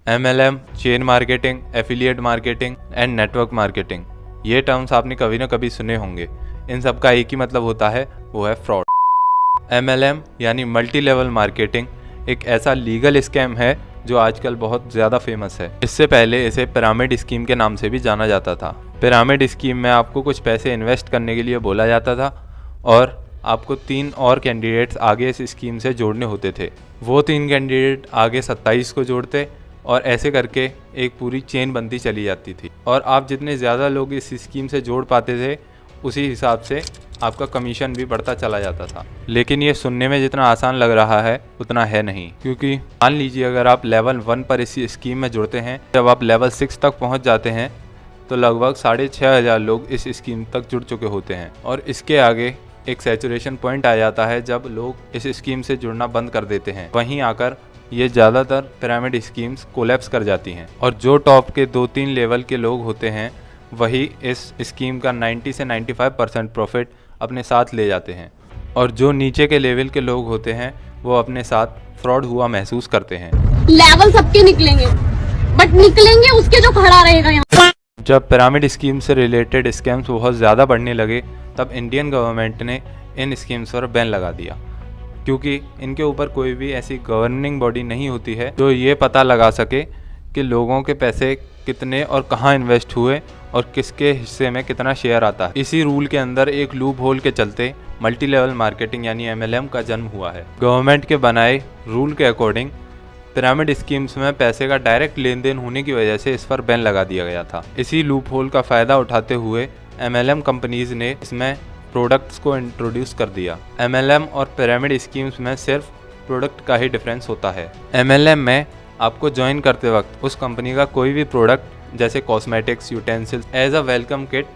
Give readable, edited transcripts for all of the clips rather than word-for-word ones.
MLM, chain marketing, affiliate marketing and network marketing, ये terms आपने कभी ना कभी सुने होंगे। इन सब का एक ही मतलब होता है, वो है फ्रॉड। MLM यानी मल्टी लेवल मार्केटिंग एक ऐसा लीगल स्कैम है जो आजकल बहुत ज़्यादा फेमस है। इससे पहले इसे पिरामिड स्कीम के नाम से भी जाना जाता था। पिरामिड स्कीम में आपको कुछ पैसे इन्वेस्ट करने के लिए बोला जाता था और आपको 3 और कैंडिडेट्स आगे इस स्कीम से जोड़ने होते थे। वो 3 कैंडिडेट आगे 27 को जोड़ते और ऐसे करके एक पूरी चेन बनती चली जाती थी और आप जितने ज़्यादा लोग इस स्कीम से जोड़ पाते थे उसी हिसाब से आपका कमीशन भी बढ़ता चला जाता था। लेकिन ये सुनने में जितना आसान लग रहा है उतना है नहीं, क्योंकि मान लीजिए अगर आप लेवल 1 पर इस स्कीम में जुड़ते हैं, जब आप लेवल 6 तक पहुंच जाते हैं तो लगभग 6,500 लोग इस स्कीम तक जुड़ चुके होते हैं और इसके आगे एक सैचुरेशन पॉइंट आ जाता है जब लोग इस स्कीम से जुड़ना बंद कर देते हैं। वहीं आकर ये ज़्यादातर पिरामिड स्कीम्स कोलैप्स कर जाती हैं और जो टॉप के 2-3 लेवल के लोग होते हैं वही इस स्कीम का 90 से 95% प्रॉफिट अपने साथ ले जाते हैं और जो नीचे के लेवल के लोग होते हैं वो अपने साथ फ्रॉड हुआ महसूस करते हैं। लेवल सबके निकलेंगे बट निकलेंगे उसके जो खड़ा रहेगा यहाँ। जब पिरामिड स्कीम से रिलेटेड स्कैम्स बहुत ज़्यादा बढ़ने लगे तब इंडियन गवर्नमेंट ने इन स्कीम्स पर बैन लगा दिया, क्योंकि इनके ऊपर कोई भी ऐसी गवर्निंग बॉडी नहीं होती है जो ये पता लगा सके कि लोगों के पैसे कितने और कहाँ इन्वेस्ट हुए और किसके हिस्से में कितना शेयर आता है। इसी रूल के अंदर एक लूप होल के चलते मल्टी लेवल मार्केटिंग यानी MLM का जन्म हुआ है। गवर्नमेंट के बनाए रूल के अकॉर्डिंग पिरामिड स्कीम्स में पैसे का डायरेक्ट लेन देन होने की वजह से इस पर बैन लगा दिया गया था। इसी लूप होल का फ़ायदा उठाते हुए MLM कंपनीज ने इसमें प्रोडक्ट्स को इंट्रोड्यूस कर दिया। MLM और पिरामिड स्कीम्स में सिर्फ प्रोडक्ट का ही डिफरेंस होता है। MLM में आपको ज्वाइन करते वक्त उस कंपनी का कोई भी प्रोडक्ट जैसे cosmetics, utensils as a welcome kit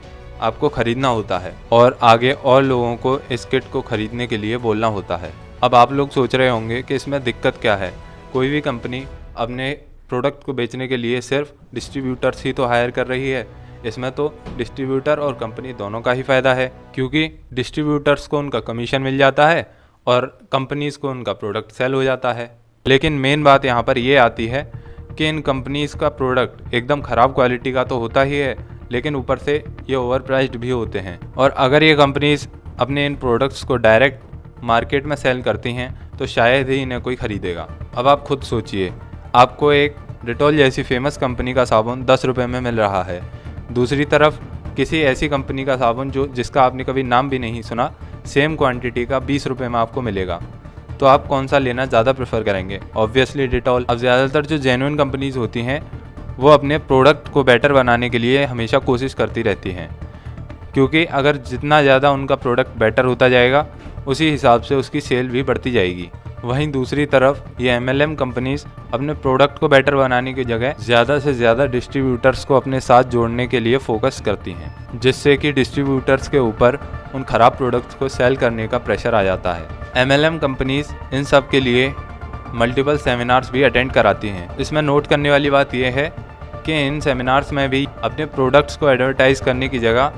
आपको खरीदना होता है और आगे और लोगों को इस किट को खरीदने के लिए बोलना होता है। अब आप लोग सोच रहे होंगे कि इसमें दिक्कत क्या है। कोई भी कंपनी अपने प्रोडक्ट को बेचने के लिए सिर्फ डिस्ट्रीब्यूटर्स ही तो हायर कर रही है। इसमें तो डिस्ट्रीब्यूटर और कंपनी दोनों का ही फ़ायदा है, क्योंकि डिस्ट्रीब्यूटर्स को उनका कमीशन मिल जाता है और कंपनीज़ को उनका प्रोडक्ट सेल हो जाता है। लेकिन मेन बात यहाँ पर ये आती है कि इन कंपनीज़ का प्रोडक्ट एकदम ख़राब क्वालिटी का तो होता ही है, लेकिन ऊपर से ये ओवर प्राइस्ड भी होते हैं। और अगर ये कंपनीज़ अपने इन प्रोडक्ट्स को डायरेक्ट मार्केट में सेल करती हैं तो शायद ही इन्हें कोई ख़रीदेगा। अब आप खुद सोचिए, आपको एक डिटॉल जैसी फेमस कंपनी का साबुन 10 रुपये में मिल रहा है, दूसरी तरफ किसी ऐसी कंपनी का साबुन जिसका आपने कभी नाम भी नहीं सुना, सेम क्वांटिटी का 20 रुपये में आपको मिलेगा। तो आप कौन सा लेना ज़्यादा प्रेफर करेंगे? Obviously Dettol. अब ज़्यादातर जो जेन्युइन कंपनीज़ होती हैं वो अपने प्रोडक्ट को बेटर बनाने के लिए हमेशा कोशिश करती रहती हैं, क्योंकि अगर जितना ज़्यादा उनका प्रोडक्ट बेटर होता जाएगा उसी हिसाब से उसकी सेल भी बढ़ती जाएगी। वहीं दूसरी तरफ ये MLM कंपनीज़ अपने प्रोडक्ट को बेटर बनाने की जगह ज़्यादा से ज़्यादा डिस्ट्रीब्यूटर्स को अपने साथ जोड़ने के लिए फोकस करती हैं, जिससे कि डिस्ट्रीब्यूटर्स के ऊपर उन ख़राब प्रोडक्ट्स को सेल करने का प्रेशर आ जाता है। MLM कंपनीज़ इन सब के लिए मल्टीपल सेमिनार्स भी अटेंड कराती हैं। इसमें नोट करने वाली बात यह है कि इन सेमिनार्स में भी अपने प्रोडक्ट्स को एडवर्टाइज़ करने की जगह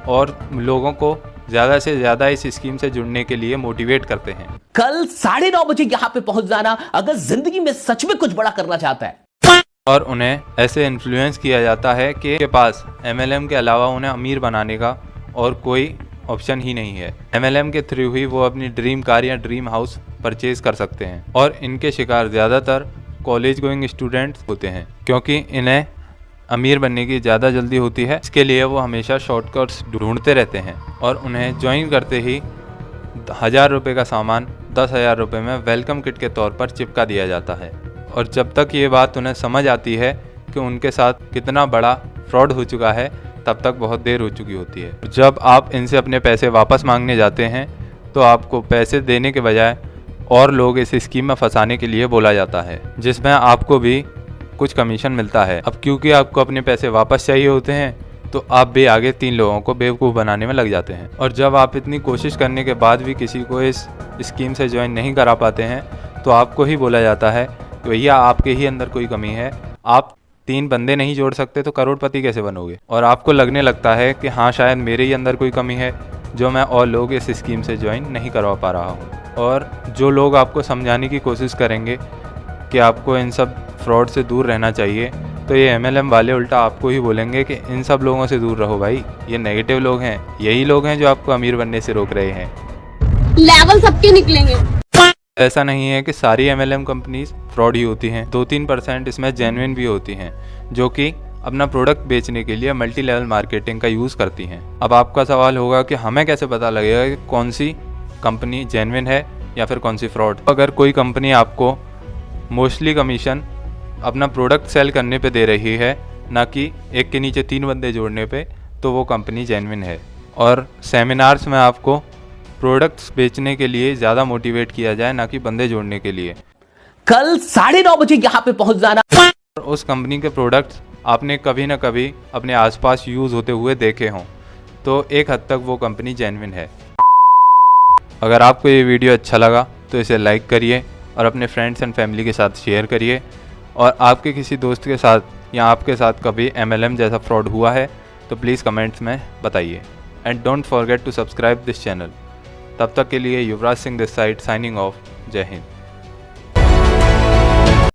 और लोगों को ज़्यादा से ज़्यादा इस स्कीम से जुड़ने के लिए मोटिवेट करते हैं। कल 9:30 बजे यहाँ पे पहुंच जाना अगर जिंदगी में सच में कुछ बड़ा करना चाहता है। और उन्हें ऐसे इन्फ्लुएंस किया जाता है कि उनके पास MLM के अलावा उन्हें अमीर बनाने का और कोई ऑप्शन ही नहीं है। MLM के थ्रू ही वो अपनी ड्रीम कार या ड्रीम हाउस परचेज कर सकते हैं और इनके शिकार ज़्यादातर कॉलेज गोइंग स्टूडेंट्स होते हैं, क्योंकि इन्हें अमीर बनने की ज़्यादा जल्दी होती है। इसके लिए वो हमेशा शॉर्टकट्स ढूंढते रहते हैं और उन्हें ज्वाइन करते ही 1000 रुपये का सामान 10,000 रुपये में वेलकम किट के तौर पर चिपका दिया जाता है। और जब तक ये बात उन्हें समझ आती है कि उनके साथ कितना बड़ा फ्रॉड हो चुका है, तब तक बहुत देर हो चुकी होती है। जब आप इनसे अपने पैसे वापस मांगने जाते हैं तो आपको पैसे देने के बजाय और लोग इस स्कीम में फंसाने के लिए बोला जाता है, जिसमें आपको भी कुछ कमीशन मिलता है। अब क्योंकि आपको अपने पैसे वापस चाहिए होते हैं तो आप भी आगे 3 लोगों को बेवकूफ़ बनाने में लग जाते हैं। और जब आप इतनी कोशिश करने के बाद भी किसी को इस स्कीम से ज्वाइन नहीं करा पाते हैं तो आपको ही बोला जाता है कि भैया आपके ही अंदर कोई कमी है, आप 3 बंदे नहीं जोड़ सकते तो करोड़पति कैसे बनोगे। और आपको लगने लगता है कि हाँ शायद मेरे ही अंदर कोई कमी है जो मैं और लोग इस स्कीम से ज्वाइन नहीं करवा पा रहा हूँ। और जो लोग आपको समझाने की कोशिश करेंगे कि आपको इन सब फ्रॉड से दूर रहना चाहिए, तो ये MLM वाले उल्टा आपको ही बोलेंगे कि इन सब लोगों से दूर रहो भाई, ये नेगेटिव लोग हैं, यही लोग हैं जो आपको अमीर बनने से रोक रहे हैं। लेवल सबके निकलेंगे। ऐसा नहीं है कि सारी MLM कंपनीज फ्रॉड ही होती हैं, 2-3% इसमें जेन्युइन भी होती हैं जो कि अपना प्रोडक्ट बेचने के लिए मल्टी लेवल मार्केटिंग का यूज़ करती हैं। अब आपका सवाल होगा कि हमें कैसे पता लगेगा कि कौन सी कंपनी जेन्युइन है या फिर कौन सी फ्रॉड। अगर कोई कंपनी आपको मोस्टली कमीशन अपना प्रोडक्ट सेल करने पे दे रही है, ना कि एक के नीचे 3 बंदे जोड़ने पे, तो वो कंपनी जेन्युइन है। और सेमिनार्स में आपको प्रोडक्ट्स बेचने के लिए ज़्यादा मोटिवेट किया जाए, ना कि बंदे जोड़ने के लिए। कल 9:30 बजे यहाँ पे पहुंच जाना। उस कंपनी के प्रोडक्ट्स आपने कभी ना कभी अपने आसपास यूज़ होते हुए देखे हों, तो एक हद तक वो कंपनी जेन्युइन है। अगर आपको ये वीडियो अच्छा लगा तो इसे लाइक करिए और अपने फ्रेंड्स एंड फैमिली के साथ शेयर करिए। और आपके किसी दोस्त के साथ या आपके साथ कभी MLM जैसा फ्रॉड हुआ है तो प्लीज़ कमेंट्स में बताइए। And don't forget to subscribe this channel. तब तक के लिए Yuvraj Singh this side signing off. जय हिंद।